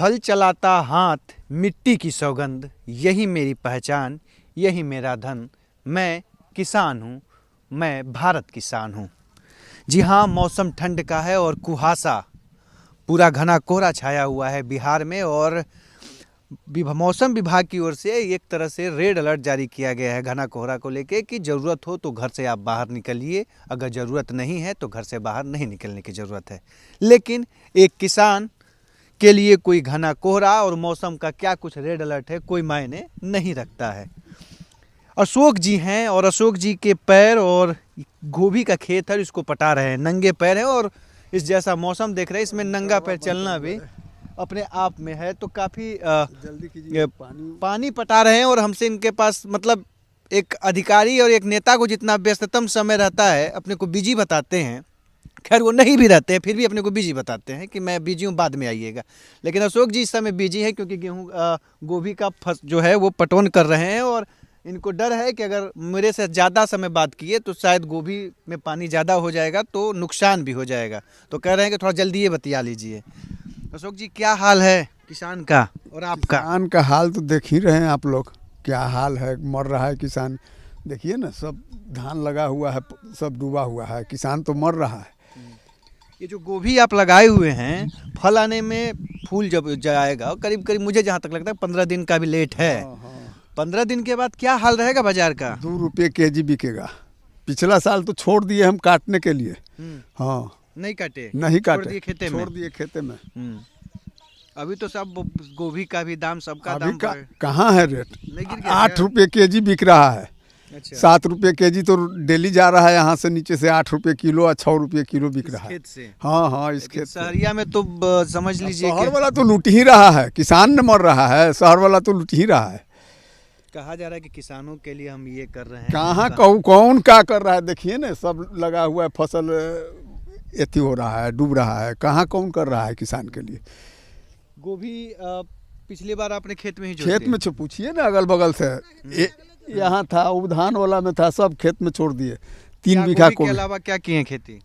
हल चलाता हाथ मिट्टी की सौगंध, यही मेरी पहचान, यही मेरा धन। मैं किसान हूँ, मैं भारत किसान हूँ। जी हाँ, मौसम ठंड का है और कुहासा पूरा घना कोहरा छाया हुआ है बिहार में। और मौसम विभाग की ओर से एक तरह से रेड अलर्ट जारी किया गया है घना कोहरा को लेके कि ज़रूरत हो तो घर से आप बाहर निकलिए, अगर ज़रूरत नहीं है तो घर से बाहर नहीं निकलने की ज़रूरत है। लेकिन एक किसान के लिए कोई घना कोहरा और मौसम का क्या कुछ रेड अलर्ट है कोई मायने नहीं रखता है। अशोक जी हैं और अशोक जी के पैर और गोभी का खेत है, इसको पटा रहे हैं, नंगे पैर हैं। और इस जैसा मौसम देख रहे हैं, इसमें नंगा पैर चलना भी अपने आप में है। तो काफ़ी जल्दी कीजिए, पानी पटा रहे हैं। और हमसे इनके पास मतलब एक अधिकारी और एक नेता को जितना व्यस्ततम समय रहता है अपने को बिजी बताते हैं, खैर वो नहीं भी रहते हैं फिर भी अपने को बिजी बताते हैं कि मैं बिजी हूँ, बाद में आइएगा। लेकिन अशोक जी इस समय बिजी है क्योंकि गेहूँ गोभी का जो है वो पटवन कर रहे हैं। और इनको डर है कि अगर मेरे से ज़्यादा समय बात किए तो शायद गोभी में पानी ज़्यादा हो जाएगा तो नुकसान भी हो जाएगा। तो कह रहे हैं कि थोड़ा जल्दी ये बतिया लीजिए। अशोक जी, क्या हाल है किसान का और आपका? किसान का हाल तो देख ही रहे हैं आप लोग, क्या हाल है, मर रहा है किसान। देखिए ना, सब धान लगा हुआ है, सब डूबा हुआ है, किसान तो मर रहा है। ये जो गोभी आप लगाए हुए हैं, फल आने में फूल जब जाएगा करीब करीब मुझे जहाँ तक लगता है 15 दिन का भी लेट है। 15 दिन के बाद क्या हाल रहेगा बाजार का? 2 रुपये केजी बिकेगा। पिछला साल तो छोड़ दिए हम काटने के लिए। हाँ, नहीं काटे, नहीं काटे, छोड़ दिए खेते में, छोड़ दिए खेते में। अभी तो सब गोभी का भी दाम, सबका अभी दाम कहाँ है रेट? नहीं गिर गया 8 रुपये केजी बिक रहा है। अच्छा। 7 रुपये केजी तो डेली जा रहा है यहाँ से नीचे से, 8 रुपये किलो और 6 रुपये किलो बिक रहा है खेत से। हाँ हाँ, इस खेत से। सहरिया में तो समझ लीजिए शहर वाला तो लूट ही रहा है, किसान न मर रहा है, शहर वाला तो लूट ही रहा है। कहा जा रहा है कि किसानों के लिए हम ये कर रहे हैं। कहाँ कौन क्या कर रहा है? देखिए ना, सब लगा हुआ है, फसल एथी हो रहा है, डूब रहा है। कहाँ कौन कर रहा है किसान के लिए? गोभी पिछली बार आपने खेत में ही खेत में पूछिए ना, अगल बगल से यहाँ था, उधान वाला में था, सब खेत में छोड़ दिए। 3 बीघा के अलावा क्या किए हैं खेती?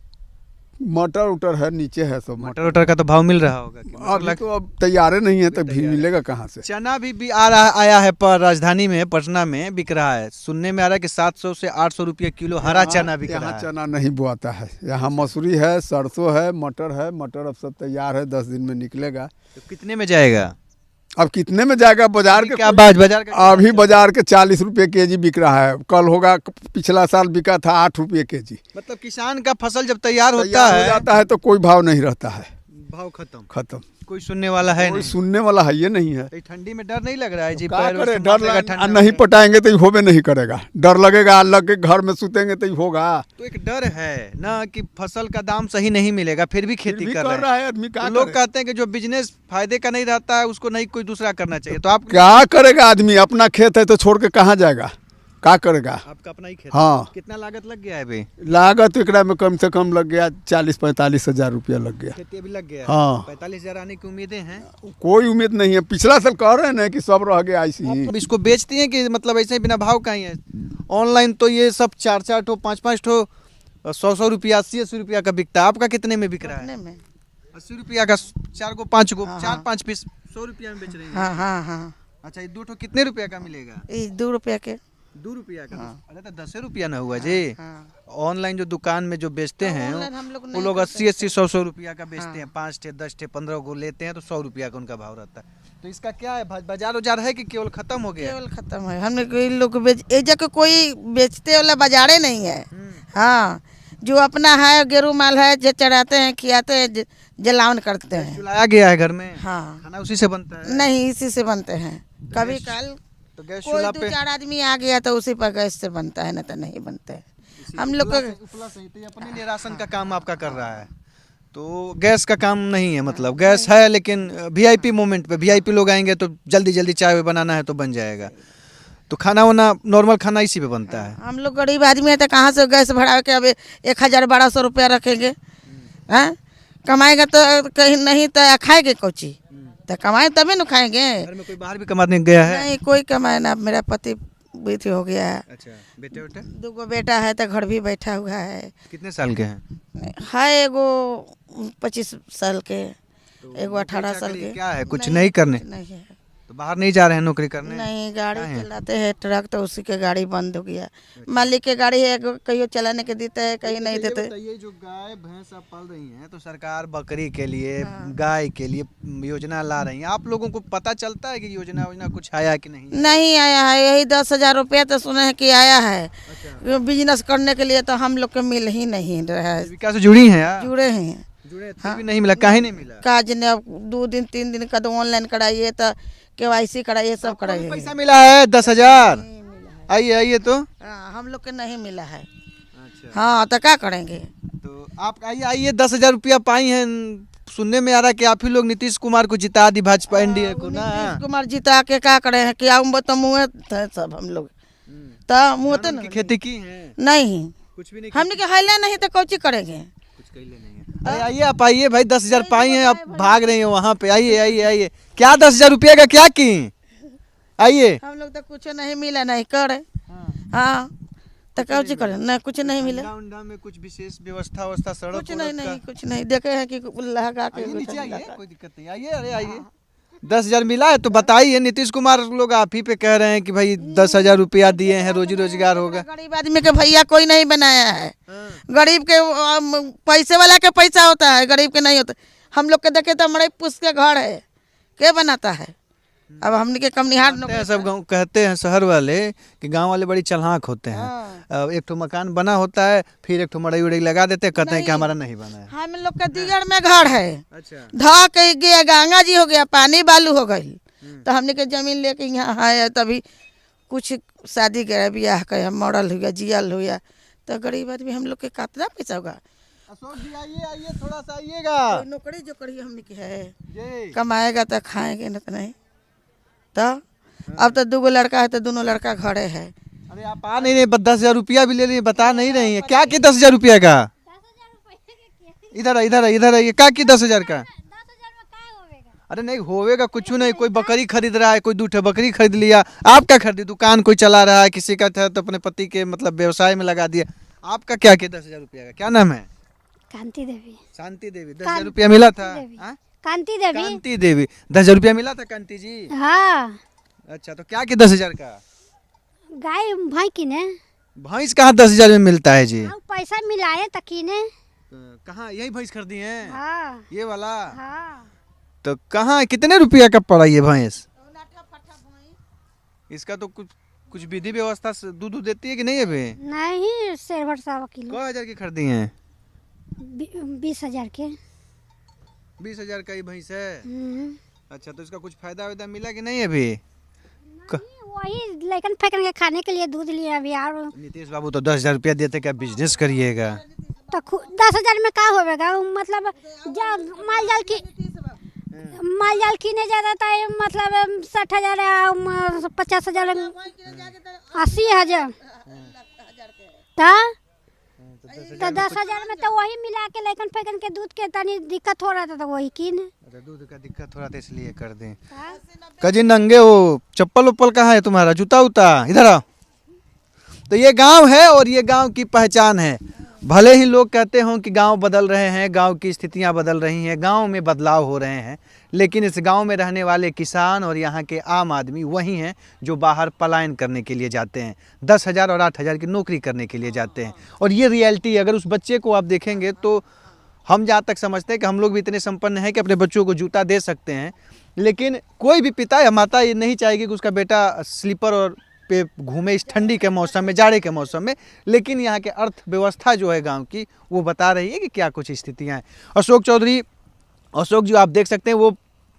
मटर उटर है, नीचे है सब। मटर का तो भाव मिल रहा होगा कि अभी तो अब तैयार नहीं है, तो भी मिलेगा कहाँ से? चना भी आया है, पर राजधानी में पटना में बिक रहा है। सुनने में आ रहा है कि 700 से 800 रुपये किलो हरा चना बिक रहा है। यहाँ चना नहीं बोआता है, यहाँ मसूरी है, सरसों है, मटर है। मटर अब सब तैयार है, 10 दिन में निकलेगा। तो कितने में जाएगा? अब कितने में जाएगा? बाजार के क्या बाजार का? अभी बाजार के 40 रुपये केजी बिक रहा है। कल होगा, पिछला साल बिका था 8 रुपये केजी। मतलब किसान का फसल जब तैयार हो जाता है तो कोई भाव नहीं रहता है, भाव खत्म। कोई सुनने वाला है कोई नहीं, सुनने वाला है ये नहीं है। ठंडी में डर नहीं लग रहा है जी? डर नहीं पटाएंगे तो होबे नहीं करेगा, डर लगेगा। लग के घर में सुतेंगे तो होगा। तो एक डर है ना कि फसल का दाम सही नहीं मिलेगा, फिर भी खेती कर रहा है आदमी। तो लोग कहते हैं कि जो बिजनेस फायदे का नहीं रहता है उसको नहीं कोई दूसरा करना चाहिए। तो आप क्या करेगा आदमी? अपना खेत है तो छोड़ के कहाँ जाएगा? क्या करेगा? आपका अपना ही खेत? हाँ। कितना लागत लग गया है अभी? लागत एकरा में कम से कम लग गया 40-45 हजार रुपया लग गया। खेती अभी लग गया? हाँ। 45 हजार आने की उम्मीदें हैं? कोई उम्मीद नहीं है। पिछला साल कह रहे हैं ना कि सब रह गया ऐसे ही। अब इसको बेचती हैं कि मतलब ऐसे ही बिना भाव का ही है? ऑनलाइन तो ये सब 4-4 ठो 5-5 ठो 100-100 रुपया, 80-80 रुपया का बिकता है। आपका कितने में बिक रहा है? 80 रुपया का 4 को 5 को 4-5 पीस 100 रुपया में बेच रही है। हाँ। अच्छा, ये 2 ठो कितने रुपया का मिलेगा? 2 रुपया के। 2 रुपया का? अरे तो 10 रुपया ना हुआ जी। ऑनलाइन जो दुकान में जो बेचते हैं वो लोग 80-80 100-100 रुपया का बेचते हैं। 5 ठे 10 ठे 15 को लेते हैं तो 100 रुपया का उनका भाव रहता है। तो इसका क्या है, बाजार है कि केवल खत्म हो गया? केवल खत्म है। हमने कोई लोग कोई बेचते वाला बाजारे नहीं है। हाँ, जो अपना है, गेरू माल है, जो चढ़ाते हैं, खियाते हैं, जलावन करते हैं। चुलाया गया है घर में? हाँ। खाना उसी से बनता है? नहीं, इसी से बनते हैं। कभी कल तो गैस कोई चूल्हा 2-4 आदमी आ गया तो उसी पर गैस से बनता है, ना तो नहीं बनता है। हम लोग अपने लिए राशन का काम आपका कर रहा है तो गैस का काम नहीं है? मतलब गैस है लेकिन वीआईपी मोमेंट पे वीआईपी लोग आएंगे तो जल्दी जल्दी चाय बनाना है तो बन जाएगा। तो खाना वाना नॉर्मल खाना इसी पे बनता है? हम लोग गरीब आदमी है तो कहाँ से गैस भरा के अब 1000-1200 रुपया रखेंगे? हैं? कमाएगा तो कहीं नहीं तो खाएंगे कोची? तो कमाए तभी न खाएंगे। घर में कोई बाहर भी कमाने गया है? नहीं, कोई कमाए ना। मेरा पति भी हो गया है। अच्छा, बेटे 2 बेटा है तो घर भी बैठा हुआ है। कितने साल के हैं? है एगो 25 साल के, एगो 18 साल के। क्या है, कुछ नहीं करने? नहीं है, तो बाहर नहीं जा रहे हैं नौकरी करने? नहीं गाड़ी चलाते हैं ट्रक, तो उसी के गाड़ी बंद हो गया। मालिक के गाड़ी है, कहीं चलाने के देते हैं, कहीं नहीं देते। ये जो गाय भैंस आप पाल रही हैं, तो सरकार बकरी के लिए, गाय के लिए योजना ला रही है, आप लोगों को पता चलता है कि योजना कुछ आया कि नहीं? नहीं आया है, यही 10,000 रुपया तो सुने हैं कि आया है। बिजनेस करने के लिए तो हम लोग को मिल ही नहीं रहा है। जीविका से जुड़ी हैं आप? जुड़े हैं, जुड़े फिर भी नहीं मिला, काहे नहीं मिला? काज ने अब 2 दिन 3 दिन का तो ऑनलाइन कराइए, तो KYC कराइए, सब कराइए। पैसा मिला है 10,000? आइए आइए तो। हाँ, हम लोग के नहीं मिला है। अच्छा, हाँ, तो क्या करेंगे? तो आप आइए आइए, 10,000 रुपया पाई हैं। सुनने में आ रहा है कि आप ही लोग नीतीश कुमार को जिता दी, भाजपा NDA को ना? नीतीश कुमार जिता के क्या करे हैं? क्या तो मुँह थे सब हम लोग, तो मुँह तो की खेती की है? नहीं, कुछ भी नहीं, हमने के हिले नहीं तो कौची करेंगे? कुछ कहले नहीं है। अरे आइए, आप आइए भाई, 10,000 पाई हैं, आप भाग रही हैं वहाँ पे। आइए आइए आइए, क्या 10,000 रुपया का क्या की? आइए। हम लोग तो कुछ नहीं मिला, नहीं करे। हाँ, तो कौची करे? नहीं, कुछ नहीं मिला। उंडा में कुछ विशेष व्यवस्था सड़क कुछ नहीं, कुछ नहीं देखे हैं कि लगा के नीचे आइए, कोई दिक्कत नहीं, आइए। अरे आइए, 10,000 मिला है तो बताइए। नीतीश कुमार लोग आप ही पे कह रहे हैं कि भाई 10,000 रुपया दिए हैं, रोजी रोजगार होगा। गरीब आदमी के भैया कोई नहीं बनाया है। गरीब के पैसे वाला के पैसा होता है, गरीब के नहीं होता। हम लोग के देखे तो हमारे पुष्ट के घर है, क्या बनाता है? अब हमने के कमनिहार सब गाँव कहते हैं, शहर वाले कि गांव वाले बड़ी चालाक होते हैं। एक ठो मकान बना होता है, फिर एक ठो मड़ई उड़ई लगा देते हैं, कहते हैं कि हमारा नहीं बना है। हम लोग का दिगड़ में घर है। अच्छा, धा के गया, गंगा जी हो गया, पानी बालू हो गई, तो हमने के जमीन लेके यहाँ है। तभी कुछ शादी के ब्याह का मॉडल हुआ, जियल हुआ, तो गरीब आदमी हम लोग के कितना पैसा होगा? अशोक जी आइए आइए, थोड़ा सा आइएगा। नौकरी जो करी हमने की है, जी। कमाएगा तो खाएंगे, न तो नहीं। तो अब तो 2 लड़का है, तो दोनों लड़का घरे है। अरे आप आ नहीं रहे, 10,000 रुपया भी ले रही है, बता नहीं रही है क्या की 10,000 रुपया का? इधर इधर आइए, क्या की 10,000 का? अरे नहीं होवेगा कुछ नहीं, कोई बकरी खरीद रहा है, कोई 2 बकरी खरीद लिया। आप क्या खरीदी? दुकान कोई चला रहा है, किसी का था तो अपने पति के मतलब व्यवसाय में लगा दिया। आपका क्या किया 10,000 रुपया का? क्या नाम है? कांति देवी। शांति देवी। 10,000 रुपया मिला था? कांति देवी। कांति देवी, 10,000 रुपया मिला था कांति जी? हाँ। अच्छा, तो क्या किया 10,000 का? गाय भाई की ने। भैंस कहाँ 10,000 में मिलता है जी? पैसा मिलाए तकी ने। कहाँ यही भैंस खरीदी है? हाँ। ये वाला? हाँ। तो कहाँ कितने रुपया का पड़ा ये भैंस? इसका तो कुछ विधि व्यवस्था से दूध देती है कि नहीं? अभी नहीं, 1.5 किलो। 1,000 की खरीदी है? 20,000 के। 20,000 का ये भैंस है? अच्छा, तो इसका कुछ फायदा वायदा मिला कि नहीं अभी? वही लेकिन फेंकने के खाने के लिए दूध लिए अभी। और नीतीश बाबू तो 10,000 रुपया देते, क्या बिजनेस करिएगा? तो 10,000 में क्या होगा? मतलब माल जाल कीने जाता था, मतलब 60,000, 50,000, 80,000। तो 10,000 में तो वही मिला के लेकिन फेंकन के दूध के तनी दिक्कत हो रहा था, तो वही कीन। अच्छा, दूध का दिक्कत हो रहा था इसलिए कर दें। कजी नंगे हो, चप्पल उप्पल कहाँ है तुम्हारा? जूता उता इधर आओ। तो ये गांव है और ये गांव की पहचान है। भले ही लोग कहते हों कि गांव बदल रहे हैं, गांव की स्थितियां बदल रही हैं, गांव में बदलाव हो रहे हैं, लेकिन इस गांव में रहने वाले किसान और यहाँ के आम आदमी वही हैं जो बाहर पलायन करने के लिए जाते हैं, 10,000 और 8,000 की नौकरी करने के लिए जाते हैं। और ये रियलिटी, अगर उस बच्चे को आप देखेंगे तो हम जहाँ तक समझते हैं कि हम लोग भी इतने संपन्न हैं कि अपने बच्चों को जूता दे सकते हैं, लेकिन कोई भी पिता या माता ये नहीं चाहेगी कि उसका बेटा स्लीपर और पे घूमे इस ठंडी के मौसम में, जाड़े के मौसम में। लेकिन यहाँ के अर्थव्यवस्था जो है गांव की, वो बता रही है कि क्या कुछ स्थितियाँ हैं। अशोक जी आप देख सकते हैं, वो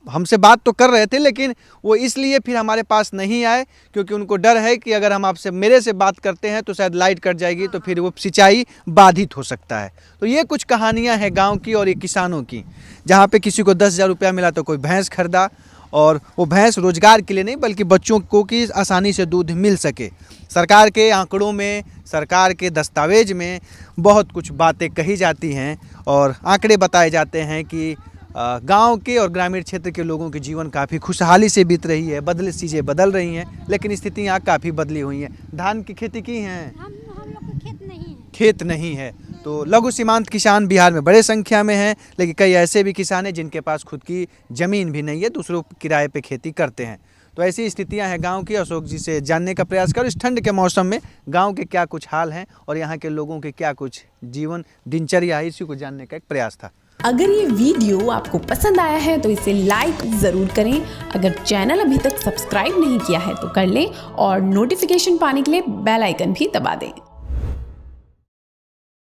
हमसे बात तो कर रहे थे, लेकिन वो इसलिए फिर हमारे पास नहीं आए क्योंकि उनको डर है कि अगर हम आपसे मेरे से बात करते हैं तो शायद लाइट कट जाएगी, तो फिर वो सिंचाई बाधित हो सकता है। तो ये कुछ कहानियाँ हैं गाँव की और ये किसानों की, जहाँ पे किसी को 10,000 रुपया मिला तो कोई भैंस खरीदा, और वो भैंस रोजगार के लिए नहीं बल्कि बच्चों को कि आसानी से दूध मिल सके। सरकार के आंकड़ों में, सरकार के दस्तावेज में बहुत कुछ बातें कही जाती हैं और आंकड़े बताए जाते हैं कि गांव के और ग्रामीण क्षेत्र के लोगों के जीवन काफ़ी खुशहाली से बीत रही है, चीज़ें बदल रही हैं, लेकिन स्थितियाँ काफ़ी बदली हुई हैं। धान की खेती की हैं? हम लोग को खेत नहीं है। खेत नहीं है, तो लघु सीमांत किसान बिहार में बड़े संख्या में हैं, लेकिन कई ऐसे भी किसान हैं जिनके पास खुद की ज़मीन भी नहीं है, दूसरों किराए पे खेती करते हैं। तो ऐसी स्थितियां हैं गांव की। अशोक जी से जानने का प्रयास करो इस ठंड के मौसम में गांव के क्या कुछ हाल हैं और यहाँ के लोगों के क्या कुछ जीवन दिनचर्या है, इसी को जानने का एक प्रयास था। अगर ये वीडियो आपको पसंद आया है तो इसे लाइक ज़रूर करें। अगर चैनल अभी तक सब्सक्राइब नहीं किया है तो कर लें और नोटिफिकेशन पाने के लिए बेल आइकन भी दबा दें।